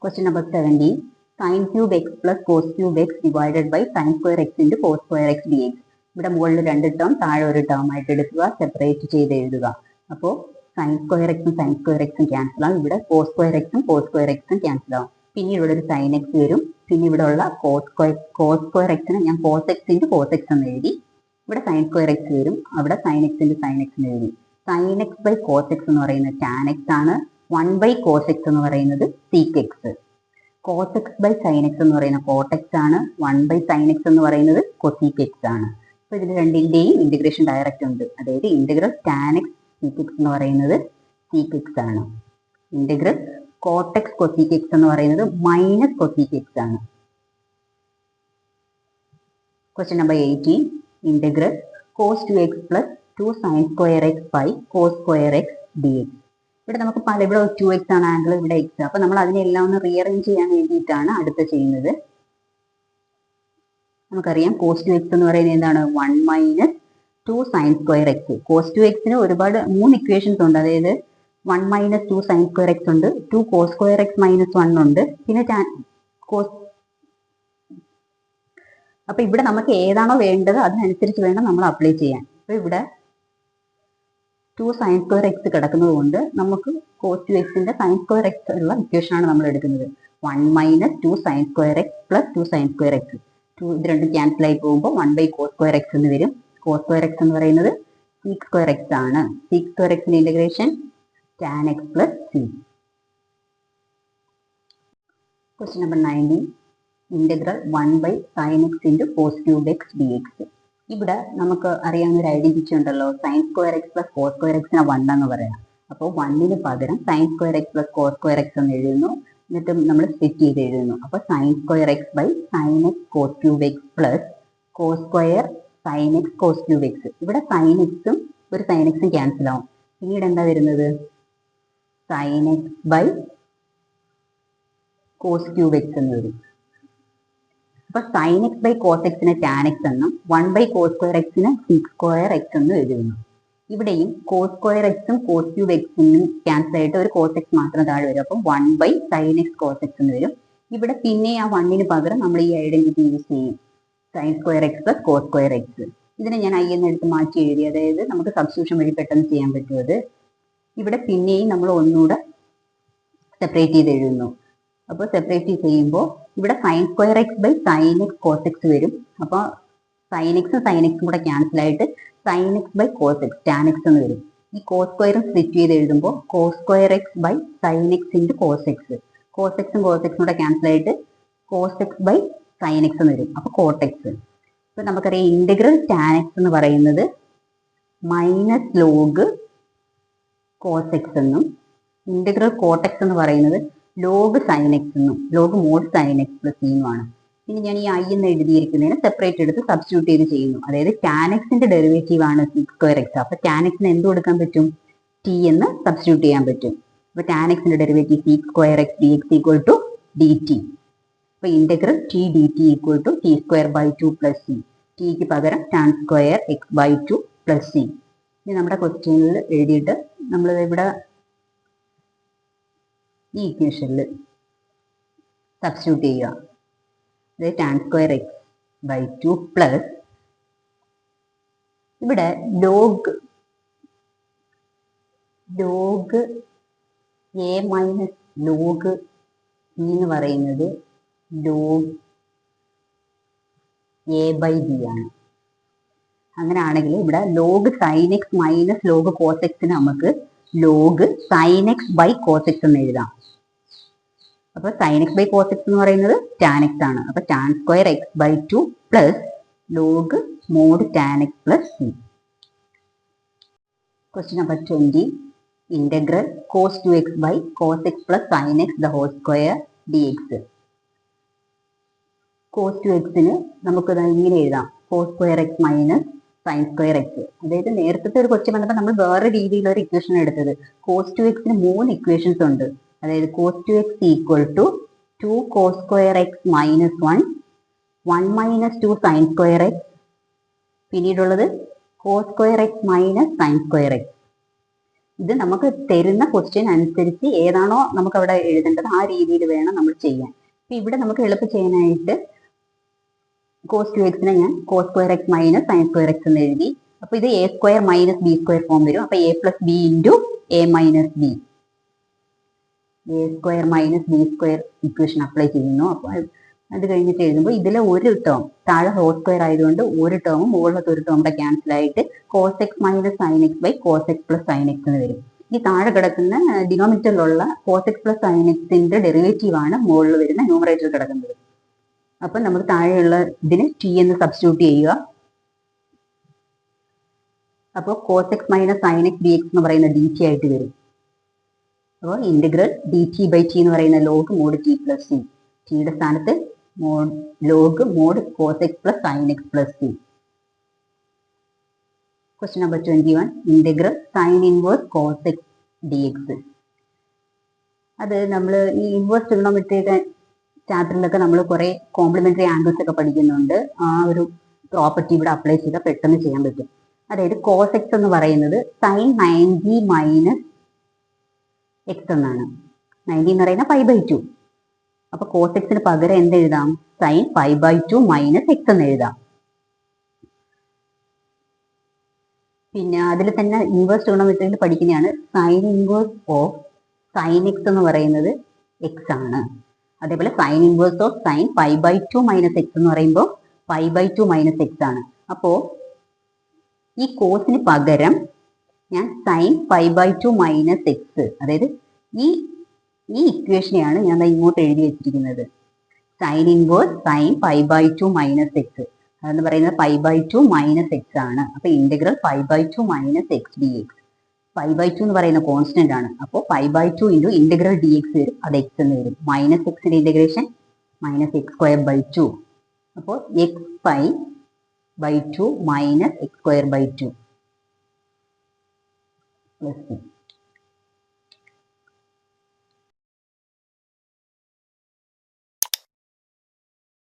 Question number 70. Sin cube x plus cos cube x divided by sin square x into cos square x dx. ഇവിടെ മുകളിൽ രണ്ട് term താഴെ ഒരു term ആയിട്ട് എടുക്കുക, സെപ്പറേറ്റ് ചെയ്ത് എഴുതുക. അപ്പോൾ സൈൻ സ്ക്വയർ എക്സും സൈൻ സ്ക്വയർ എക്സും ക്യാൻസൽ ആവും. ഇവിടെ കോസ് സ്ക്വയർ എക്സും കോസ് സ്ക്വയർ എക്സും ക്യാൻസൽ ആവും. പിന്നെ ഇവിടെ ഒരു സൈൻ എക്സ് വരും. പിന്നെ ഇവിടെ ഉള്ള കോസ് സ്ക്വയർ എക്സിന് ഞാൻ cos x into cos x എന്ന് എഴുതി. ഇവിടെ സൈൻ സ്ക്വയർ എക്സ് വരും. അവിടെ sine x into sine x എന്ന് എഴുതി. Sine x by cos x എന്ന് പറയുന്നത് ടാൻ എക്സ് ആണ്. 1 ബൈ കോസ് എക്സ് എന്ന് പറയുന്നത് sec x. Cos x by sine x എന്ന് പറയുന്നത് കോട്ട് എക്സ് ആണ്. 1 ബൈ സൈൻ എക്സ് എന്ന് പറയുന്നത് കൊസീക്ക് എക്സ് ആണ്. അപ്പോൾ ഇതിൽ രണ്ടിന്റെയും ഇന്റഗ്രേഷൻ ഡയറക്റ്റ് ഉണ്ട്. അതായത് integral tan x sec x എന്ന് പറയുന്നത് സീക്ക് എക്സ് ആണ്. Integral cot x cosec x എന്ന് പറയുന്നത് മൈനസ് കൊസീക്ക് എക്സ് ആണ്. Question number 18. Integral cos 2x plus 2 sine square x by cos square x d x. ഇവിടെ നമുക്ക് ഇവിടെ 2x ആണ് ആംഗിൾ, ഇവിടെ x. അപ്പൊ നമ്മൾ അതിനെല്ലാം ഒന്ന് റീഅറേഞ്ച് ചെയ്യാൻ വേണ്ടിയിട്ടാണ് അടുത്ത ചെയ്യുന്നത്. നമുക്കറിയാം കോസ് 2x എന്ന് പറയുന്നത് എന്താണ്? 1 minus 2 sine square x. Cos 2xന് ഒരുപാട് 3 ഇക്വേഷൻസ് ഉണ്ട്. അതായത് 1 മൈനസ് 2 സൈൻ സ്ക്വയർ എക്സ് ഉണ്ട്, 2 കോസ് സ്ക്വയർ എക്സ് മൈനസ് 1 ഉണ്ട്, പിന്നെ കോസ്. അപ്പൊ ഇവിടെ നമുക്ക് ഏതാണോ വേണ്ടത് അതിനനുസരിച്ച് വേണം നമ്മൾ അപ്ലൈ ചെയ്യാൻ. അപ്പൊ ഇവിടെ 2 സൈൻ സ്ക്വയർ എക്സ് കിടക്കുന്നത് കൊണ്ട് നമുക്ക് കോസ് 2xന്റെ സൈൻ സ്ക്വയർ എക്സ് ഉള്ള ഇക്വേഷൻ ആണ് നമ്മൾ എടുക്കുന്നത്. 1 minus 2 sine square x plus 2 sine square x. ഇത് രണ്ടും ക്യാൻസൽ ആയി പോകുമ്പോൾ 1 ബൈ കോസ് സ്ക്വയർ എക്സ് എന്ന് വരും. കോസ് സ്ക്വയർ എക്സ് എന്ന് പറയുന്നത് സീക്ക് സ്ക്വയർ എക്സ് ആണ്. സീക്ക് സ്ക്വയർ എക്സിന്റെ integration tan x plus c. Question number 19. Integral 1 by sine x into cos cube x d x. ഇവിടെ നമുക്ക് അറിയാവുന്ന ഒരു ഐഡന്റിറ്റി ഉണ്ടല്ലോ, sine square x plus cos square എക്സിനെ 1 എന്ന് പറയാം. അപ്പോൾ 1ന് പകരം sine square x plus cos square x എന്ന് എഴുതുന്നു. എന്നിട്ട് നമ്മൾ സ്പ്ലിറ്റ് ചെയ്ത് എഴുതുന്നു. അപ്പോൾ sine square x by sine x cos cube x plus cos square sine x cos cube x. ഇവിടെ സൈൻ എക്സും ഒരു സൈൻ എക്സും ക്യാൻസൽ ആവും. പിന്നീട് എന്താ വരുന്നത്? Sine x by cos cube x എന്ന് വരും. അപ്പൊ സൈൻ എക്സ് ബൈ കോസ് എക്സിന് ടാൻ എക്സ് എന്നും 1 ബൈ കോസ് സ്ക്വയർ എക്സിന് സീക്ക് സ്ക്വയർ എക്സ് എന്നും എഴുതുന്നു. ഇവിടെയും കോസ് സ്ക്വയർ എക്സും കോസ് ക്യൂബ് എക്സിനും ക്യാൻസൽ ആയിട്ട് ഒരു കോസ് എക്സ് മാത്രം താഴെ വരും. അപ്പം 1 by sine x cos x എന്ന് വരും. ഇവിടെ പിന്നെ ആ 1ന് പകരം നമ്മൾ ഈ ഐഡന്റിറ്റി യൂസ് ചെയ്യും, sine square x plus cos square x. ഇതിനെ ഞാൻ ഐ എന്ന് എടുത്ത് മാറ്റി എഴുതി. അതായത് നമുക്ക് സബ്സ്റ്റിറ്റ്യൂഷൻ വഴി പെട്ടെന്ന് ചെയ്യാൻ പറ്റുമത്. ഇവിടെ പിന്നെയും നമ്മൾ ഒന്നുകൂടെ സെപ്പറേറ്റ് ചെയ്ത് എഴുതുന്നു. അപ്പോൾ സെപ്പറേറ്റ് ചെയ്യുമ്പോൾ ഇവിടെ sine square x by sine x cos x വരും. അപ്പോൾ സൈൻ എക്സും സൈൻ എക്സും കൂടെ ക്യാൻസൽ ആയിട്ട് sine x by cos x tan x എന്ന് വരും. ഈ കോസ് സ്ക്വയറും സ്പ്ലിറ്റ് ചെയ്ത് എഴുതുമ്പോൾ cos square x by sine x into cos x. Cos എക്സും കോസ് എക്സും കൂടെ ക്യാൻസൽ ആയിട്ട് cos x by sine x എന്ന് വരും. അപ്പോൾ കോട്ട് എക്സ്. ഇപ്പം നമുക്കറിയാം ഇന്റഗ്രൽ ടാൻ എക്സ് എന്ന് പറയുന്നത് മൈനസ് ലോഗ് കോസ് എക്സ് എന്നും ഇന്റഗ്രൽ കോട്ട് എക്സ് എന്ന് പറയുന്നത് ലോഗ് സൈൻ എക്സ് എന്നും log mode sign x plus എന്നുമാണ്. ഇനി ഞാൻ ഈ ഐ എന്ന് എഴുതിയിരിക്കുന്നതിന് സെപ്പറേറ്റ് എടുത്ത് സബ്സ്റ്റിറ്റ്യൂട്ട് ചെയ്ത് ചെയ്യുന്നു. അതായത് ടാൻ എക്സിന്റെ ഡെറിവേറ്റീവ് ആണ് സീക്ക് സ്ക്വയർ എക്സ്. അപ്പൊ ടാൻ എക്സിന് എന്ത് കൊടുക്കാൻ പറ്റും? ടി എന്ന് സബ്സ്റ്റിറ്റ്യൂട്ട് ചെയ്യാൻ പറ്റും. അപ്പൊ ടാൻ എക്സിന്റെ derivative sec square x d x equal to d t. അപ്പൊ integral t d t equal to t square by 2 plus c. ടിക്ക് പകരം tan square x by 2 plus c. ഇനി നമ്മുടെ ക്വസ്റ്റ്യനിൽ എഴുതിയിട്ട് നമ്മൾ ഇവിടെ ഈ ഇക്വേഷനിൽ സബ്സ്റ്റിറ്റ്യൂട്ട് ചെയ്യുക. അതായത് tan square x by 2 plus ഇവിടെ log a minus log b എന്ന് പറയുന്നത് ലോഗ് എ ബൈ ബി ആണ്. അങ്ങനെയാണെങ്കിൽ ഇവിടെ log sine x minus log cos എക്സിന് നമുക്ക് log sine x by cos x എന്ന് എഴുതാം. അപ്പൊ sine x by cos x എന്ന് പറയുന്നത് ടാൻ എക്സ് ആണ്. അപ്പൊ tan square x by 2 plus log mod tan x plus c. Question number 20. Integral cos 2x by cos x plus sine x the whole square d x. Cos 2xന് നമുക്ക് ഇങ്ങനെ എഴുതാം, cos square x minus sine square x. അതായത് നേരത്തെ ഒരു question വന്നപ്പോൾ നമ്മൾ വേറെ രീതിയിലൊരു ഇക്വേഷൻ എടുത്തത്. കോസ് 2xന് 3 ഇക്വേഷൻസ് ഉണ്ട്. അതായത് cos 2x equal to 2 cos square x minus 1, 1 minus 2 sine square x, പിന്നീടുള്ളത് cos square x minus sine square x. ഇത് നമുക്ക് തരുന്ന ക്വസ്റ്റ്യൻ അനുസരിച്ച് ഏതാണോ നമുക്ക് അവിടെ എഴുതേണ്ടത് ആ രീതിയിൽ വേണം നമ്മൾ ചെയ്യാൻ. അപ്പൊ ഇവിടെ നമുക്ക് എളുപ്പം ചെയ്യാനായിട്ട് കോസ് ടു എക്സിനെ ഞാൻ cos square x minus sine square x എന്ന് എഴുതി. അപ്പൊ ഇത് a square minus b square form വരും. അപ്പൊ a plus b into a minus b, a square minus b square equation apply ചെയ്യുന്നു. അപ്പൊ അത് കഴിഞ്ഞിട്ട് എഴുതുമ്പോൾ ഇതിലെ ഒരു ടേം താഴെ ഹോൾ സ്ക്വയർ ആയതുകൊണ്ട് ഒരു ടേമും മുകളിലത്തെ ഒരു ടേം കൂടെ ക്യാൻസൽ ആയിട്ട് cos x minus sine x by cos x plus sine x എന്ന് വരും. ഈ താഴെ കിടക്കുന്ന ഡിനോമിനേറ്ററിലുള്ള കോസ് എക്സ് പ്ലസ് സൈൻ എക്സിന്റെ ഡെറിവേറ്റീവ് ആണ് മുകളിൽ വരുന്ന ന്യൂമറേറ്ററിൽ കിടക്കുന്നത്. അപ്പൊ നമ്മൾ താഴെയുള്ള ഇതിന് ടി എന്ന് സബ്സ്റ്റിറ്റ്യൂട്ട് ചെയ്യുക. അപ്പോൾ cos x minus sine x d x എന്ന് പറയുന്ന ഡി ടി ആയിട്ട് വരും. അപ്പോൾ integral d t by t എന്ന് പറയുന്ന log mod t plus t, ടിയുടെ സ്ഥാനത്ത് log mod cos x plus sine x plus t. Question number 21, integral sine inverse cos x d x. അത് നമ്മൾ ഈ ഇൻവേഴ്സ് ട്രിഗണോമെട്രിയുടെ ചാപ്റ്ററിലൊക്കെ നമ്മൾ കുറെ കോംപ്ലിമെന്ററി ആംഗിൾസ് ഒക്കെ പഠിക്കുന്നുണ്ട്. ആ ഒരു പ്രോപ്പർട്ടി ഇവിടെ അപ്ലൈ ചെയ്താൽ പെട്ടെന്ന് ചെയ്യാൻ പറ്റും. അതായത് കോസ് എക്സ് എന്ന് പറയുന്നത് സൈൻ 90 മൈനസ് എക്സ് എന്നാണ്. 90 എന്ന് പറയുന്നത് 5/2. അപ്പൊ കോസ് എക്സിന് പകരം എന്ത് എഴുതാം? സൈൻ 5/2 മൈനസ് എക്സ് എന്ന് എഴുതാം. പിന്നെ അതിൽ തന്നെ ഇൻവേഴ്സ് ട്രിഗണോമെട്രിയിൽ പഠിക്കുന്നതാണ് sine inverse of sine x എന്ന് പറയുന്നത് എക്സ് ആണ്. അതേപോലെ sine inverse of sine 5/2 minus X എന്ന് പറയുമ്പോൾ 5/2 മൈനസ് എക്സ് ആണ്. അപ്പോ ഈ കോസിന് പകരം ഞാൻ സൈൻ 5/2 മൈനസ് എക്സ്, അതായത് ഈ ഇക്വേഷനെയാണ് ഞാൻ ഇങ്ങോട്ട് എഴുതി വെച്ചിരിക്കുന്നത്. Sine inverse sign 5/2 minus X അതെന്ന് പറയുന്നത് 5/2 മൈനസ് എക്സ് ആണ്. അപ്പൊ integral 5/2 minus X d X. 5/2 എന്ന് പറയുന്ന കോൺസ്റ്റന്റ് ആണ്. അപ്പോൾ 5/2 ഇൻറ്റു ഇന്റഗ്രൽ ഡി എക്സ് വരും, അത് എക്സ് എന്ന് വരും. മൈനസ് എക്സിന്റെ integration minus x square by 2. അപ്പോൾ x 5/2 minus x square by 2 plus